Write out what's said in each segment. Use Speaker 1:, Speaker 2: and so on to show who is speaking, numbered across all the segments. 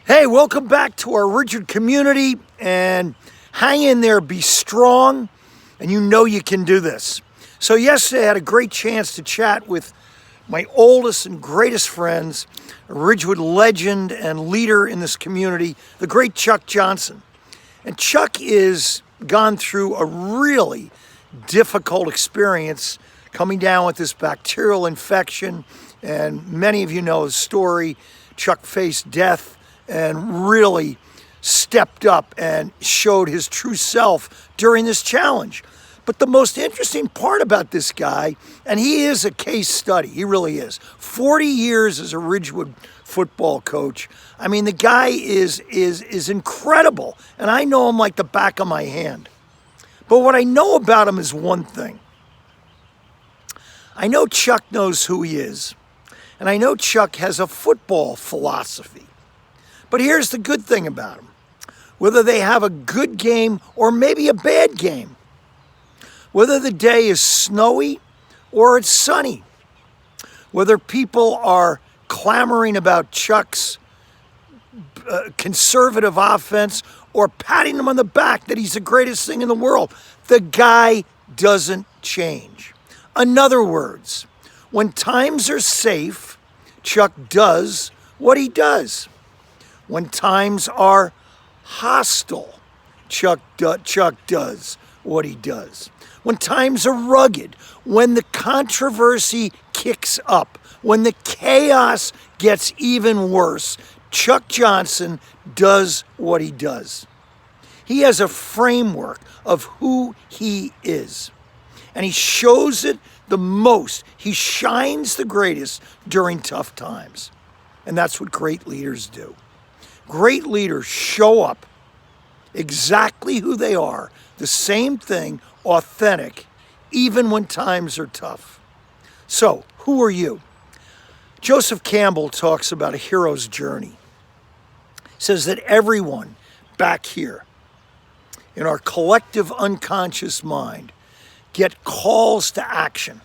Speaker 1: Hey, welcome back to our Richwood community, and hang in there, be strong, and you know you can do this. So yesterday I had a great chance to chat with my oldest and greatest friends, a Ridgewood legend and leader in this community, the great Chuck Johnson. And Chuck is gone through a really difficult experience coming down with this bacterial infection, and many of you know the story. Chuck faced death and really stepped up and showed his true self during this challenge. But the most interesting part about this guy, and he is a case study, he really is. 40 years as a Ridgewood football coach. I mean, the guy is incredible, and I know him like the back of my hand. But what I know about him is one thing. I know Chuck knows who he is, and I know Chuck has a football philosophy. But here's the good thing about them. Whether they have a good game or maybe a bad game, whether the day is snowy or it's sunny, whether people are clamoring about Chuck's conservative offense or patting him on the back that he's the greatest thing in the world, the guy doesn't change. In other words, when times are safe, Chuck does what he does. When times are hostile, Chuck does what he does. When times are rugged, when the controversy kicks up, when the chaos gets even worse, Chuck Johnson does what he does. He has a framework of who he is, and he shows it the most. He shines the greatest during tough times, and that's what great leaders do. Great leaders show up exactly who they are, the same thing, authentic, even when times are tough. So, who are you? Joseph Campbell talks about a hero's journey. He says that everyone back here in our collective unconscious mind get calls to action.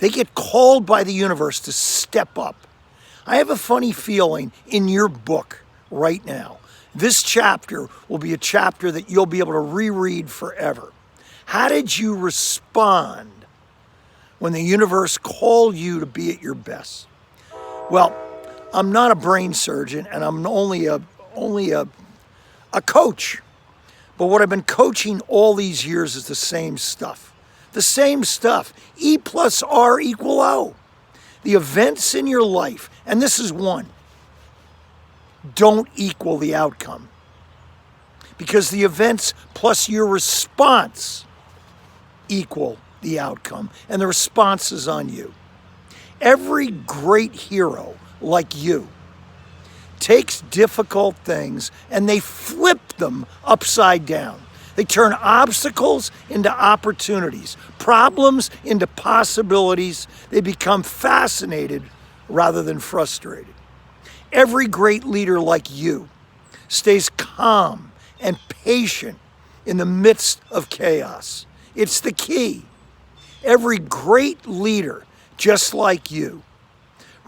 Speaker 1: They get called by the universe to step up. I have a funny feeling in your book right now, this chapter will be a chapter that you'll be able to reread forever. How did you respond when the universe called you to be at your best? Well, I'm not a brain surgeon, and I'm only a coach. But what I've been coaching all these years is the same stuff. The same stuff. E plus R equal O. The events in your life, and this is one, don't equal the outcome. Because the events plus your response equal the outcome, and the response is on you. Every great hero like you takes difficult things and they flip them upside down. They turn obstacles into opportunities, problems into possibilities. They become fascinated rather than frustrated. Every great leader like you stays calm and patient in the midst of chaos. It's the key. Every great leader, just like you,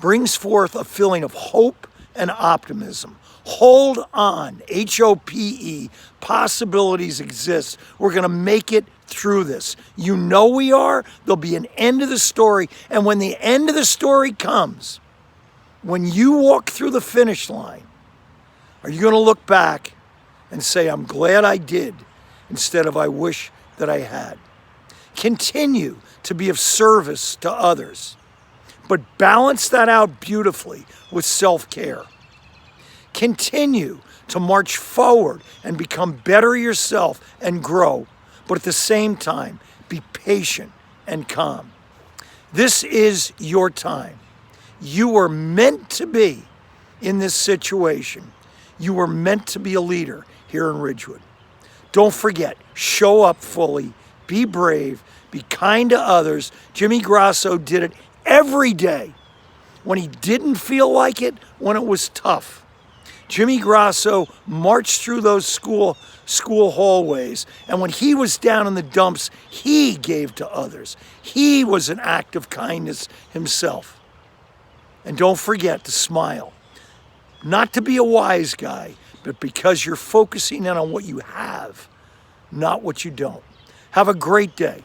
Speaker 1: brings forth a feeling of hope and optimism. Hold on, HOPE, possibilities exist. We're going to make it through this. You know we are. There'll be an end to the story. And when the end of the story comes, when you walk through the finish line, are you going to look back and say, I'm glad I did, instead of I wish that I had? Continue to be of service to others, but balance that out beautifully with self-care. Continue to march forward and become better yourself and grow, but at the same time, be patient and calm. This is your time. You were meant to be in this situation. You were meant to be a leader here in Ridgewood. Don't forget, show up fully, be brave, be kind to others. Jimmy Grasso did it every day when he didn't feel like it, when it was tough. Jimmy Grasso marched through those school hallways, and when he was down in the dumps, he gave to others. He was an act of kindness himself. And don't forget to smile. Not to be a wise guy, but because you're focusing in on what you have, not what you don't. Have a great day.